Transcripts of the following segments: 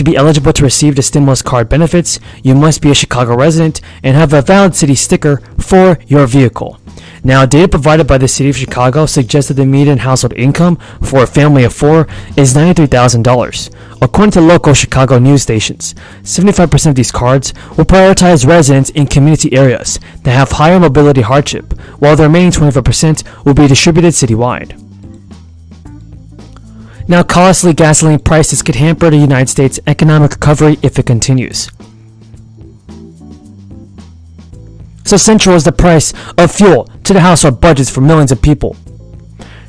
To be eligible to receive the stimulus card benefits, you must be a Chicago resident and have a valid city sticker for your vehicle. Now, data provided by the City of Chicago suggests that the median household income for a family of 4 is $93,000. According to local Chicago news stations, 75% of these cards will prioritize residents in community areas that have higher mobility hardship, while the remaining 25% will be distributed citywide. Now, costly gasoline prices could hamper the United States' economic recovery if it continues. So central is the price of fuel to the household budgets for millions of people.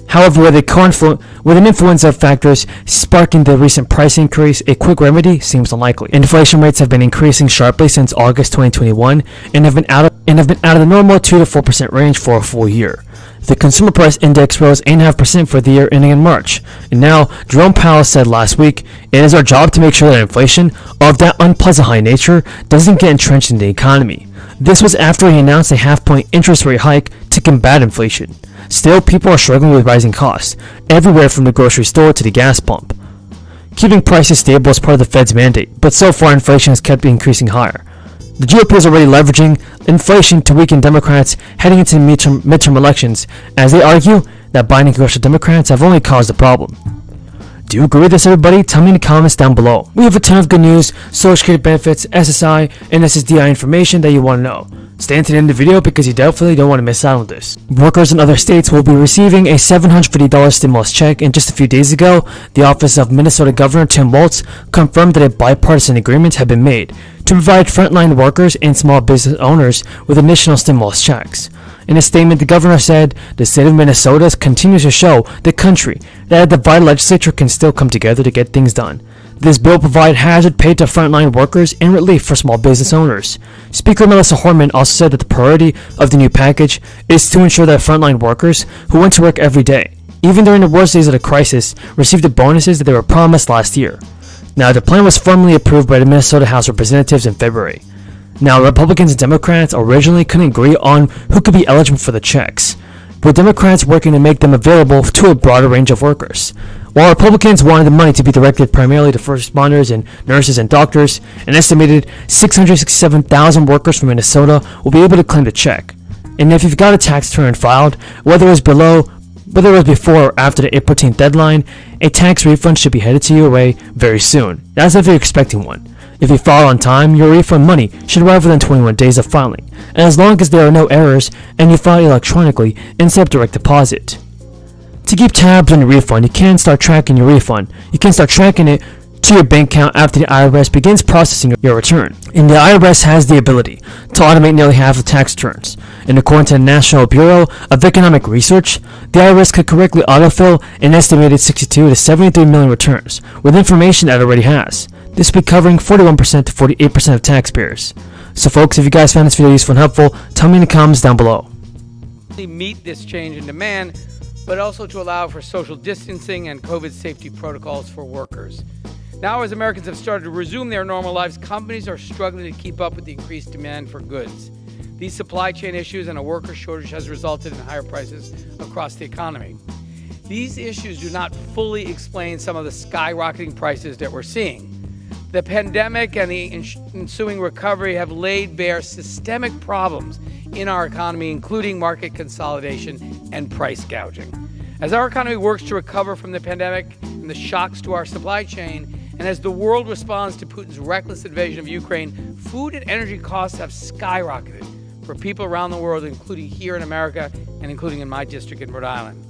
However, with an influence of factors sparking the recent price increase, a quick remedy seems unlikely. Inflation rates have been increasing sharply since August 2021 and have been out of the normal 2 to 4% range for a full year. The Consumer Price Index rose 8.5% for the year ending in March. And now, Jerome Powell said last week, it is our job to make sure that inflation of that unpleasant high nature doesn't get entrenched in the economy. This was after he announced a half-point interest rate hike to combat inflation. Still, people are struggling with rising costs, everywhere from the grocery store to the gas pump. Keeping prices stable is part of the Fed's mandate, but so far inflation has kept increasing higher. The GOP is already leveraging inflation to weaken Democrats heading into the midterm elections, as they argue that Biden congressional Democrats have only caused the problem. Do you agree with this, everybody? Tell me in the comments down below. We have a ton of good news, Social Security benefits, SSI, and SSDI information that you want to know. Stay until the end of the video because you definitely don't want to miss out on this. Workers in other states will be receiving a $750 stimulus check, and just a few days ago, the office of Minnesota Governor Tim Walz confirmed that a bipartisan agreement had been made to provide frontline workers and small business owners with additional stimulus checks. In a statement, the governor said the state of Minnesota continues to show the country that a divided legislature can still come together to get things done. This bill provides hazard pay to frontline workers and relief for small business owners. Speaker Melissa Horman also said that the priority of the new package is to ensure that frontline workers who went to work every day, even during the worst days of the crisis, received the bonuses that they were promised last year. Now, the plan was formally approved by the Minnesota House of Representatives in February. Now, Republicans and Democrats originally couldn't agree on who could be eligible for the checks, with Democrats working to make them available to a broader range of workers. While Republicans wanted the money to be directed primarily to first responders and nurses and doctors, an estimated 667,000 workers from Minnesota will be able to claim the check. And if you've got a tax return filed, whether it was before or after the April 18th deadline, a tax refund should be headed to your way very soon. That's if you're expecting one. If you file on time, your refund money should arrive within 21 days of filing, and as long as there are no errors and you file electronically instead of direct deposit. To keep tabs on your refund, you can start tracking your refund. You can start tracking it to your bank account after the IRS begins processing your return. And the IRS has the ability to automate nearly half of tax returns. And according to the National Bureau of Economic Research, the IRS could correctly autofill an estimated 62 to 73 million returns with information that it already has. This will be covering 41% to 48% of taxpayers. So folks, if you guys found this video useful and helpful, tell me in the comments down below. Meet this change in demand, but also to allow for social distancing and COVID safety protocols for workers. Now, as Americans have started to resume their normal lives, companies are struggling to keep up with the increased demand for goods. These supply chain issues and a worker shortage has resulted in higher prices across the economy. These issues do not fully explain some of the skyrocketing prices that we're seeing. The pandemic and the ensuing recovery have laid bare systemic problems in our economy, including market consolidation and price gouging. As our economy works to recover from the pandemic and the shocks to our supply chain, and as the world responds to Putin's reckless invasion of Ukraine, food and energy costs have skyrocketed for people around the world, including here in America and including in my district in Rhode Island.